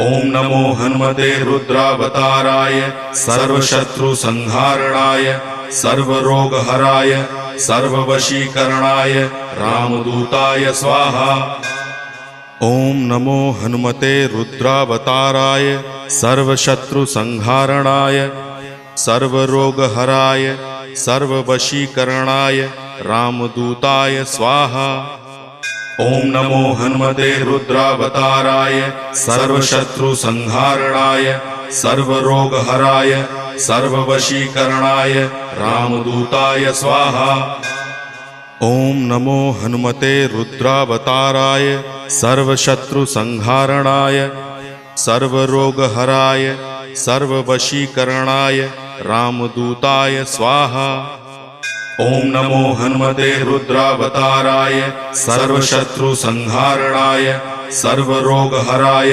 ओम नमो हनुमते रुद्रावताराय सर्वशत्रुसंहारणाय सर्वरोगहराय सर्ववशीकरणाय रामदूताय स्वाहा। ओम नमो हनुमते रुद्रावताराय सर्वशत्रुसंहारणाय सर्वरोगहराय सर्ववशीकरणाय रामदूताय स्वाहा। ओम नमो हनुमते रुद्रावताराय सर्वशत्रुसंहारणाय सर्वरोगहराय सर्ववशीकरणाय रामदूताय स्वाहा। ओम नमो हनुमते रुद्रावताराय सर्वशत्रुसंहारणाय सर्वरोगहराय सर्ववशीकरणाय रामदूताय स्वाहा। ओम नमो हनुमते रुद्रावताराय सर्वशत्रुसंहारणाय सर्वरोगहराय